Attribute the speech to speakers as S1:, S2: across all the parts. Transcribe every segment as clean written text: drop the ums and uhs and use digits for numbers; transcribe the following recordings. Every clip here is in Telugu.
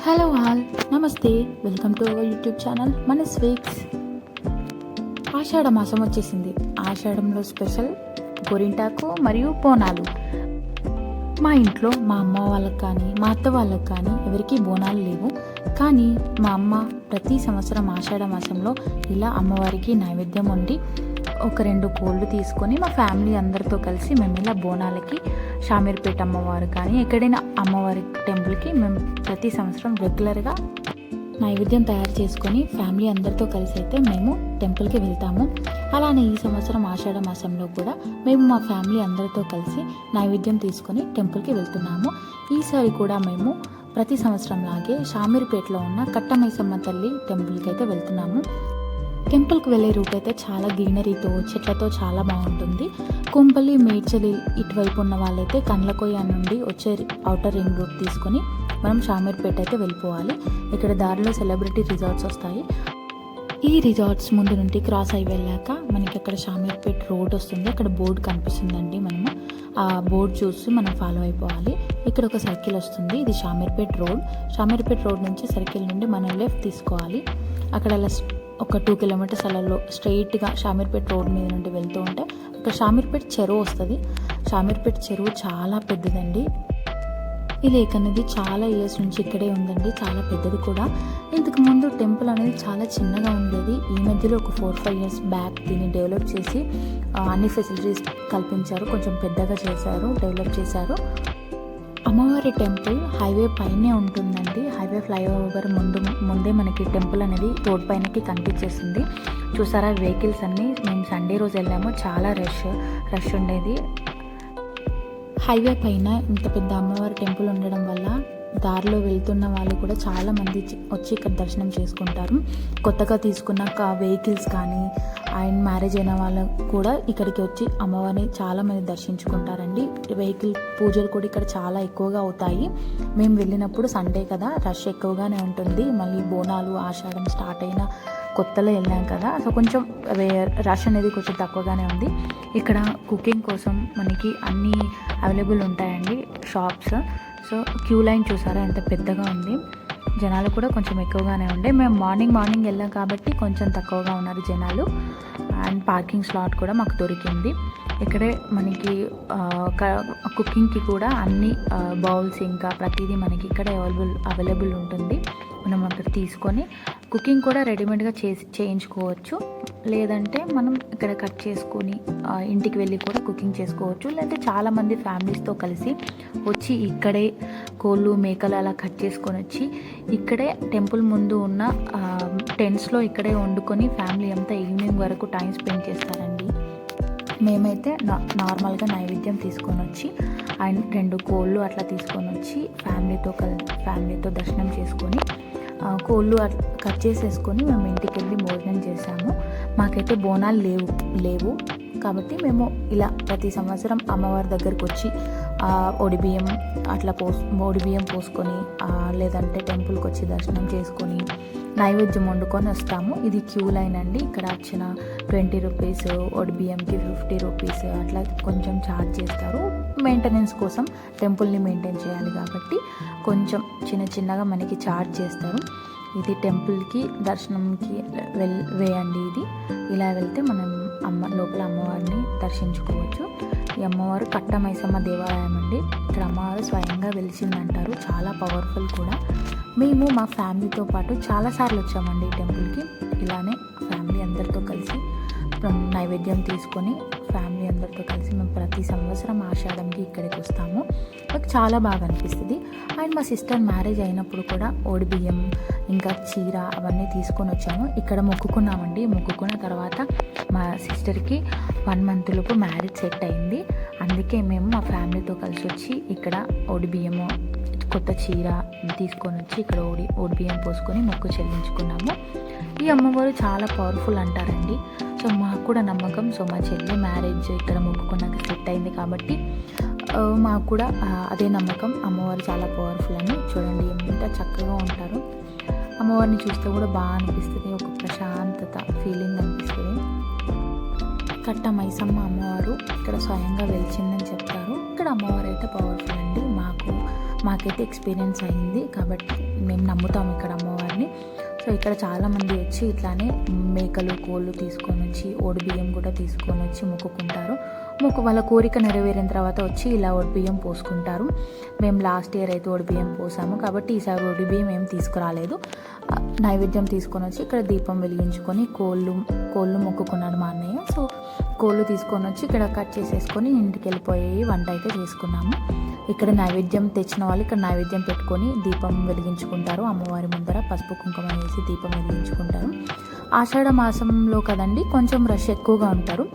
S1: హలో ఆల్, నమస్తే. Welcome to our YouTube channel మన స్వీట్స్. ఆషాఢ మాసం వచ్చేసింది. ఆషాఢంలో స్పెషల్ గోరింటాకు మరియు బోనాలు. మా ఇంట్లో మా అమ్మ వాళ్ళకి కానీ మా అత్త వాళ్ళకి కానీ ఎవరికీ బోనాలు లేవు. కానీ మా అమ్మ ప్రతి సంవత్సరం ఆషాఢ మాసంలో ఇలా అమ్మవారికి నైవేద్యం వండి ఒక 2 కోళ్ళు తీసుకొని మా ఫ్యామిలీ అందరితో కలిసి మేము ఇలా బోనాలకి షామీర్పేట అమ్మవారు కానీ ఎక్కడైనా అమ్మవారి టెంపుల్కి మేము ప్రతి సంవత్సరం రెగ్యులర్గా నైవేద్యం తయారు చేసుకొని ఫ్యామిలీ అందరితో కలిసి అయితే మేము టెంపుల్కి వెళ్తాము. అలానే ఈ సంవత్సరం ఆషాఢ మాసంలో కూడా మేము మా ఫ్యామిలీ అందరితో కలిసి నైవేద్యం తీసుకొని టెంపుల్కి వెళ్తున్నాము. ఈసారి కూడా మేము ప్రతి సంవత్సరం లాగే షామీర్పేటలో ఉన్న కట్టమైసమ్మ తల్లి టెంపుల్కి అయితే వెళ్తున్నాము. టెంపుల్కి వెళ్ళే రూట్ అయితే చాలా గ్రీనరీతో చెట్లతో చాలా బాగుంటుంది. కుంపల్లి మేడ్చలి ఇటువైపు ఉన్న వాళ్ళైతే కండ్లకోయ నుండి వచ్చే ఔటర్ రింగ్ రూట్ తీసుకొని మనం షామీర్పేట అయితే వెళ్ళిపోవాలి. ఇక్కడ దారిలో సెలబ్రిటీ రిసార్ట్స్ వస్తాయి. ఈ రిసార్ట్స్ ముందు నుండి క్రాస్ అయి వెళ్ళాక మనకి అక్కడ షామీర్పేట రోడ్ వస్తుంది. అక్కడ బోర్డు కనిపిస్తుందండి. మనము ఆ బోర్డు చూసి మనం ఫాలో అయిపోవాలి. ఇక్కడ ఒక సర్కిల్ వస్తుంది. ఇది షామీర్పేట రోడ్. షామీర్పేట రోడ్ నుంచి సర్కిల్ నుండి మనం లెఫ్ట్ తీసుకోవాలి. అక్కడ ఒక 2 కిలోమీటర్స్ అలా స్ట్రైట్గా షామీర్పేట రోడ్ మీద నుండి వెళ్తూ ఉంటే అక్కడ షామీర్పేట చెరువు వస్తుంది. షామీర్పేట చెరువు చాలా పెద్దదండి. ఈ లేక్ అనేది చాలా ఇయర్స్ నుంచి ఇక్కడే ఉందండి. చాలా పెద్దది కూడా. ఇంతకు ముందు టెంపుల్ అనేది చాలా చిన్నగా ఉండేది. ఈ మధ్యలో ఒక 4-5 ఇయర్స్ బ్యాక్ దీన్ని డెవలప్ చేసి అన్ని ఫెసిలిటీస్ కల్పించారు. కొంచెం పెద్దగా చేశారు, డెవలప్ చేశారు. అమ్మవారి టెంపుల్ హైవే పైనే ఉంటుందండి. హైవే ఫ్లైఓవర్ ముందే మనకి టెంపుల్ అనేది రోడ్ పైనకి కనిపించేస్తుంది. చూసారా వెహికల్స్ అన్నీ. మేము సండే రోజు వెళ్ళాము. చాలా రష్ ఉండేది. హైవే పైన ఇంత పెద్ద అమ్మవారి టెంపుల్ ఉండడం వల్ల దారిలో వెళ్తున్న వాళ్ళు కూడా చాలా మంది వచ్చి ఇక్కడ దర్శనం చేసుకుంటారు. కొత్తగా తీసుకున్న వెహికల్స్ కానీ అండ్ మ్యారేజ్ అయిన వాళ్ళు కూడా ఇక్కడికి వచ్చి అమ్మవారిని చాలామంది దర్శించుకుంటారండి. వెహికల్ పూజలు కూడా ఇక్కడ చాలా ఎక్కువగా అవుతాయి. మేము వెళ్ళినప్పుడు సండే కదా, రష్ ఎక్కువగానే ఉంటుంది. మళ్ళీ బోనాలు ఆషాఢం స్టార్ట్ అయిన కొత్తలో వెళ్ళాం కదా, సో కొంచెం రష్ అనేది కొంచెం తక్కువగానే ఉంది. ఇక్కడ కుకింగ్ కోసం మనకి అన్నీ అవైలబుల్ ఉంటాయండి షాప్స్. సో క్యూ లైన్ చూసారా ఎంత పెద్దగా ఉంది. జనాలు కూడా కొంచెం ఎక్కువగానే ఉండే. మేము మార్నింగ్ వెళ్ళాం కాబట్టి కొంచెం తక్కువగా ఉన్నారు జనాలు. అండ్ పార్కింగ్ స్లాట్ కూడా మాకు దొరికింది. ఇక్కడే మనకి కుకింగ్కి కూడా అన్ని బౌల్స్ ఇంకా ప్రతిదీ మనకి ఇక్కడే అవైలబుల్ ఉంటుంది. మనం అక్కడ తీసుకొని కుకింగ్ కూడా రెడీమేడ్గా చేయించుకోవచ్చు. లేదంటే మనం ఇక్కడ కట్ చేసుకొని ఇంటికి వెళ్ళి కూడా కుకింగ్ చేసుకోవచ్చు. లేదంటే చాలామంది ఫ్యామిలీస్తో కలిసి వచ్చి ఇక్కడే కోళ్ళు మేకలు అలా కట్ చేసుకొని వచ్చి ఇక్కడే టెంపుల్ ముందు ఉన్న టెంట్స్లో ఇక్కడే వండుకొని ఫ్యామిలీ అంతా ఈవినింగ్ వరకు టైం స్పెండ్ చేస్తారండి. మేమైతే నార్మల్గా నైవేద్యం తీసుకొని వచ్చి అండ్ 2 కోళ్ళు అట్లా తీసుకొని వచ్చి ఫ్యామిలీతో దర్శనం చేసుకొని కోళ్ళు కట్ చేసేసుకొని మేము ఇంటికి వెళ్ళి భోజనం చేసాము. మాకైతే బోనాలు లేవు కాబట్టి మేము ఇలా ప్రతి సంవత్సరం అమ్మవారి దగ్గరకు వచ్చి ఒడిబియ్యం పోసుకొని లేదంటే టెంపుల్కి వచ్చి దర్శనం చేసుకొని నైవేద్యం వండుకొని వస్తాము. ఇది క్యూ లైన్ అండి. ఇక్కడ వచ్చిన 20 రూపీస్, ఒడిబియ్యంకి 50 రూపీస్ అట్లా కొంచెం ఛార్జ్ చేస్తారు. మెయింటెనెన్స్ కోసం టెంపుల్ని మెయింటైన్ చేయాలి కాబట్టి కొంచెం చిన్నగా మనకి ఛార్జ్ చేస్తారు. ఇది టెంపుల్కి దర్శనంకి వేయండి. ఇది ఇలా వెళ్తే మనం లోపల అమ్మవారిని దర్శించుకోవచ్చు. ఈ అమ్మవారు కట్టమైసమ్మ దేవాలయం అండి. ఇక్కడ అమ్మవారు స్వయంగా వెలిసిందంటారు. చాలా పవర్ఫుల్ కూడా. మేము మా ఫ్యామిలీతో పాటు చాలాసార్లు వచ్చామండి ఈ టెంపుల్కి. ఇలానే ఫ్యామిలీ అందరితో కలిసి నైవేద్యం తీసుకొని ఫ్యామిలీ అందరితో కలిసి మేము ప్రతి సంవత్సరం ఆషాఢంకి ఇక్కడికి వస్తాము. మాకు చాలా బాగా అనిపిస్తుంది. అండ్ మా సిస్టర్ మ్యారేజ్ అయినప్పుడు కూడా ఓడిబియ్యం ఇంకా చీర అవన్నీ తీసుకొని వచ్చాము. ఇక్కడ మొక్కుకున్నామండి. మొక్కుకున్న తర్వాత మా సిస్టర్కి 1 మంత్ లోపు మ్యారేజ్ సెట్ అయింది. అందుకే మేము మా ఫ్యామిలీతో కలిసి వచ్చి ఇక్కడ ఓడిబియ్యము కొత్త చీర తీసుకొని వచ్చి ఇక్కడ ఓడిబియ్యం పోసుకొని మొక్కు చెల్లించుకున్నాము. ఈ అమ్మవారు చాలా పవర్ఫుల్ అంటారండి. సో మాకు కూడా నమ్మకం. సో మా చెల్లి మ్యారేజ్ ఇక్కడ మొక్కుకున్నాక సెట్ అయింది కాబట్టి మాకు కూడా అదే నమ్మకం. అమ్మవారు చాలా పవర్ఫుల్ అని. చూడండి ఎంత చక్కగా ఉంటారు. అమ్మవారిని చూస్తే కూడా బాగా అనిపిస్తుంది. ఒక ప్రశాంతత ఫీలింగ్ అనిపిస్తుంది. కట్టమైసమ్మ అమ్మవారు ఇక్కడ స్వయంగా వెలిచిందని చెప్తారు. ఇక్కడ అమ్మవారు అయితే పవర్ఫుల్ అండి. మాకు మాకైతే ఎక్స్పీరియన్స్ అయింది కాబట్టి మేము నమ్ముతాము ఇక్కడ అమ్మవారిని. సో ఇక్కడ చాలామంది వచ్చి ఇట్లానే మేకలు కోళ్ళు తీసుకొని వచ్చి బియ్యం కూడా తీసుకొని వచ్చి మొక్కుకుంటారు. వాళ్ళ కోరిక నెరవేరిన తర్వాత వచ్చి ఇలా బియ్యం పోసుకుంటారు. మేము లాస్ట్ ఇయర్ అయితే బియ్యం పోసాము కాబట్టి ఈసారి బియ్యం ఏం తీసుకురాలేదు. నైవేద్యం తీసుకొని వచ్చి ఇక్కడ దీపం వెలిగించుకొని కోళ్ళు మొక్కుకున్నాడు మా అన్నయ్య. సో కోళ్ళు తీసుకొని వచ్చి ఇక్కడ కట్ చేసేసుకొని ఇంటికి వెళ్ళిపోయి వంట అయితే చేసుకున్నాము. ఇక్కడ నైవేద్యం తెచ్చిన వాళ్ళు ఇక్కడ నైవేద్యం పెట్టుకొని దీపం వెలిగించుకుంటారు. అమ్మవారి ముందర పసుపు కుంకుమ వేసి దీపం వెలిగించుకుంటారు. ఆషాఢ మాసంలో కదండి కొంచెం రష్ ఎక్కువగా ఉంటారు.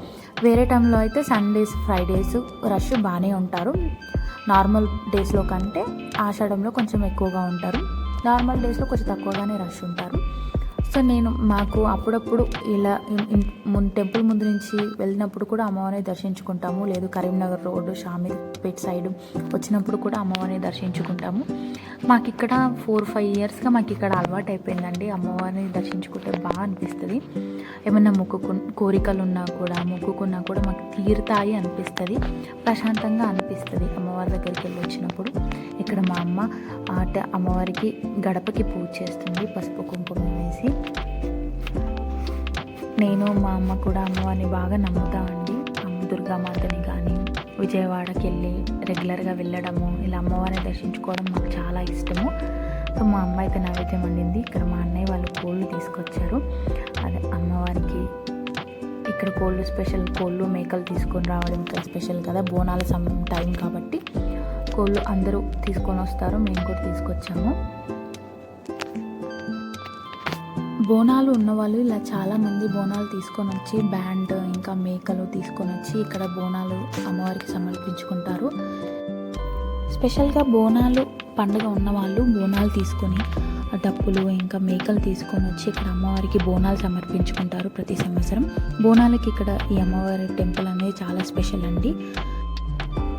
S1: వేరే టైంలో అయితే సండేస్ ఫ్రైడేస్ రష్ బాగానే ఉంటారు. నార్మల్ డేస్లో కంటే ఆషాఢంలో కొంచెం ఎక్కువగా ఉంటారు. నార్మల్ డేస్లో కొంచెం తక్కువగానే రష్ ఉంటారు. సో మాకు అప్పుడప్పుడు ఇలా టెంపుల్ ముందు నుంచి వెళ్ళినప్పుడు కూడా అమ్మవారిని దర్శించుకుంటాము. లేదు కరీంనగర్ రోడ్డు షామీర్పేట్ సైడ్ వచ్చినప్పుడు కూడా అమ్మవారిని దర్శించుకుంటాము. మాకు ఇక్కడ 4-5 ఇయర్స్గా మాకు ఇక్కడ అలవాటు అయిపోయిందండి. అమ్మవారిని దర్శించుకుంటే బాగా అనిపిస్తుంది. ఏమన్నా కోరికలు ఉన్నా కూడా మొక్కుకున్నా కూడా మాకు తీరుతాయి అనిపిస్తుంది, ప్రశాంతంగా అనిపిస్తుంది అమ్మవారి దగ్గరికి వెళ్ళి వచ్చినప్పుడు. ఇక్కడ మా అమ్మ అమ్మవారికి గడపకి పూజ చేస్తుంది పసుపు కుంకుమ వేసి. నేను మా అమ్మ కూడా అమ్మవారిని బాగా నమ్ముతామండి. దుర్గామాతని కానీ విజయవాడకి వెళ్ళి రెగ్యులర్గా వెళ్ళడము, ఇలా అమ్మవారిని దర్శించుకోవడం మాకు చాలా ఇష్టము. సో మా అమ్మ అయితే నైవేద్యం వండింది. ఇక్కడ మా అన్నయ్య వాళ్ళు కోళ్ళు తీసుకొచ్చారు. అదే అమ్మవారికి ఇక్కడ కోళ్ళు మేకలు తీసుకొని రావడం ఇక్కడ స్పెషల్ కదా, బోనాల టైం కాబట్టి కోళ్ళు అందరూ తీసుకొని వస్తారు. మేము కూడా తీసుకొచ్చాము. బోనాలు ఉన్నవాళ్ళు ఇలా చాలామంది బోనాలు తీసుకొని వచ్చి బ్యాండ్ ఇంకా మేకలు తీసుకొని వచ్చి ఇక్కడ బోనాలు అమ్మవారికి సమర్పించుకుంటారు. స్పెషల్గా బోనాలు పండుగ ఉన్నవాళ్ళు బోనాలు తీసుకొని డప్పులు ఇంకా మేకలు తీసుకొని వచ్చి ఇక్కడ అమ్మవారికి బోనాలు సమర్పించుకుంటారు ప్రతి సంవత్సరం. బోనాలకి ఇక్కడ ఈ అమ్మవారి టెంపుల్ అనేది చాలా స్పెషల్ అండి.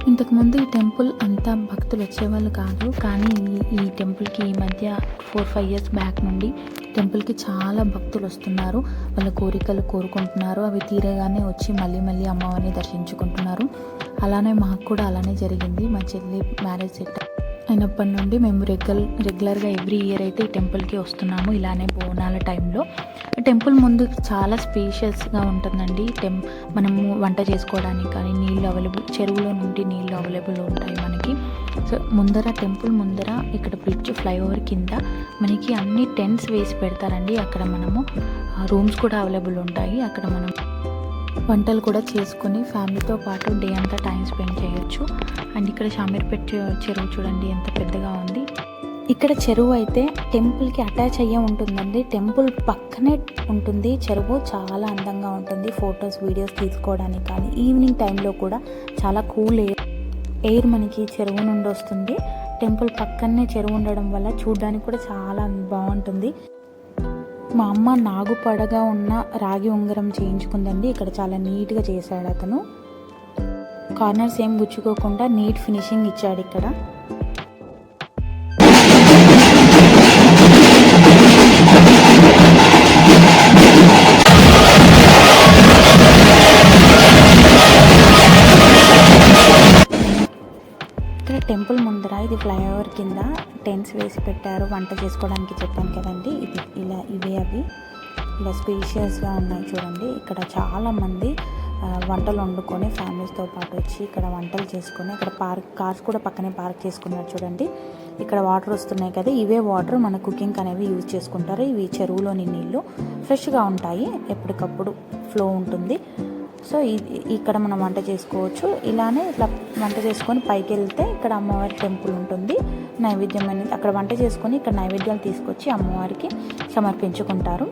S1: ఇంతకుముందు ఈ టెంపుల్ అంతా భక్తులు వచ్చేవాళ్ళు కాదు, కానీ ఈ టెంపుల్కి ఈ మధ్య 4-5 ఇయర్స్ బ్యాక్ నుండి టెంపుల్కి చాలా భక్తులు వస్తున్నారు. వాళ్ళ కోరికలు కోరుకుంటున్నారు. అవి తీరగానే వచ్చి మళ్ళీ అమ్మవారిని దర్శించుకుంటున్నారు. అలానే మాకు కూడా అలానే జరిగింది. మా చెల్లి మ్యారేజ్ సెట్ అయినప్పటి నుండి మేము రెగ్యులర్గా ఎవ్రీ ఇయర్ అయితే ఈ టెంపుల్కి వస్తున్నాము. ఇలానే బోనాల టైంలో టెంపుల్ ముందు చాలా స్పేషియస్గా ఉంటుందండి. మనము వంట చేసుకోవడానికి కానీ నీళ్ళు అవైలబుల్, చెరువులో నుండి నీళ్ళు అవైలబుల్ ఉంటాయి మనకి. సో టెంపుల్ ముందర ఇక్కడ బ్రిడ్జ్ ఫ్లైఓవర్ కింద మనకి అన్ని టెంట్స్ వేసి పెడతారండి. అక్కడ మనము రూమ్స్ కూడా అవైలబుల్ ఉంటాయి. అక్కడ మనం వంటలు కూడా చేసుకొని ఫ్యామిలీతో పాటు డే అంతా టైం స్పెండ్ చేయొచ్చు. అండ్ ఇక్కడ షామీర్పేట్ చెరువు చూడండి ఎంత పెద్దగా ఉంది. ఇక్కడ చెరువు అయితే టెంపుల్కి అటాచ్ అయ్యే ఉంటుందండి. టెంపుల్ పక్కనే ఉంటుంది చెరువు. చాలా అందంగా ఉంటుంది ఫొటోస్ వీడియోస్ తీసుకోవడానికి. కానీ ఈవినింగ్ టైంలో కూడా చాలా కూల్ ఎయిర్ మనకి చెరువు నుండి వస్తుంది. టెంపుల్ పక్కనే చెరువు ఉండడం వల్ల చూడడానికి కూడా చాలా బాగుంటుంది. మా అమ్మ నాగుపడగా ఉన్న రాగి ఉంగరం చేయించుకుందండి. ఇక్కడ చాలా నీట్గా చేశాడు అతను. కార్నర్స్ ఏం గుచ్చుకోకుండా నీట్ ఫినిషింగ్ ఇచ్చాడు ఇక్కడ. టెంపుల్ ముందర ఇది ఫ్లైఓవర్ కింద టెంట్స్ వేసి పెట్టారు. వంట చేసుకోవడానికి చెప్పాను కదండి, ఇది ఇవే అవి ఇలా స్పేషియస్గా ఉన్నాయి చూడండి. ఇక్కడ చాలామంది వంటలు వండుకొని ఫ్యామిలీస్తో పాటు వచ్చి ఇక్కడ వంటలు చేసుకొని అక్కడ కార్స్ కూడా పక్కనే పార్క్ చేసుకున్నారు చూడండి. ఇక్కడ వాటర్ వస్తున్నాయి కదా, ఇవే వాటర్ మన కుకింగ్ అనేవి యూజ్ చేసుకుంటారు. ఇవి చెరువులోని నీళ్ళు ఫ్రెష్గా ఉంటాయి, ఎప్పటికప్పుడు ఫ్లో ఉంటుంది. సో ఇక్కడ మనం వంట చేసుకోవచ్చు. ఇలానే ఇట్లా వంట చేసుకొని పైకి వెళ్తే ఇక్కడ అమ్మవారి టెంపుల్ ఉంటుంది. నైవేద్యం అనేది అక్కడ వంట చేసుకొని ఇక్కడ నైవేద్యాలు తీసుకొచ్చి అమ్మవారికి సమర్పించుకుంటారు.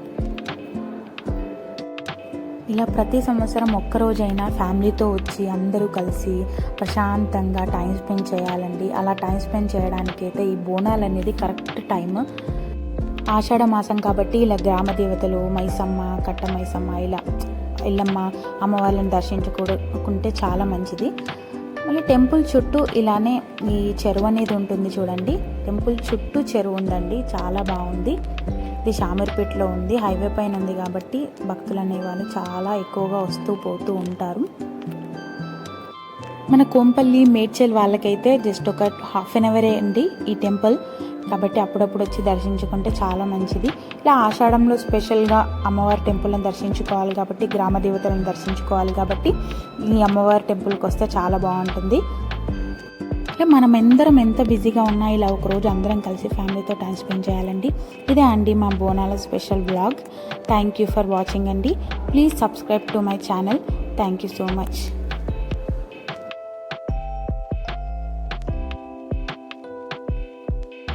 S1: ఇలా ప్రతి సంవత్సరం ఒక్కరోజైనా ఫ్యామిలీతో వచ్చి అందరూ కలిసి ప్రశాంతంగా టైం స్పెండ్ చేయాలండి. అలా టైం స్పెండ్ చేయడానికైతే ఈ బోనాలు అనేది కరెక్ట్ టైం. ఆషాఢ మాసం కాబట్టి ఇలా గ్రామ దేవతలు మైసమ్మ, కట్ట మైసమ్మ, ఇలా ఎల్లమ్మ అమ్మవారిని దర్శించుకుంటే చాలా మంచిది. మళ్ళీ టెంపుల్ చుట్టూ ఇలానే ఈ చెరువు అనేది ఉంటుంది చూడండి. టెంపుల్ చుట్టూ చెరువు ఉందండి, చాలా బాగుంది. ఇది షామీర్పేటలో ఉంది, హైవే పైన ఉంది కాబట్టి భక్తులు అనేవాళ్ళు చాలా ఎక్కువగా వస్తూ పోతూ ఉంటారు. మన కోంపల్లి మేడ్చల్ వాళ్ళకైతే జస్ట్ ఒక హాఫ్ అన్ అవరే అండి ఈ టెంపుల్. కాబట్టి అప్పుడప్పుడు వచ్చి దర్శించుకుంటే చాలా మంచిది. ఇలా ఆషాఢంలో స్పెషల్గా అమ్మవారి టెంపుల్ని దర్శించుకోవాలి కాబట్టి, గ్రామ దేవతలను దర్శించుకోవాలి కాబట్టి ఈ అమ్మవారి టెంపుల్కి వస్తే చాలా బాగుంటుంది. ఇలా మనం అందరం ఎంత బిజీగా ఉన్నా ఇలా ఒకరోజు అందరం కలిసి ఫ్యామిలీతో టైం స్పెండ్ చేయాలండి. ఇదే అండి మా బోనాల special blog. Thank you for watching అండి. Please subscribe to my channel. Thank you so much.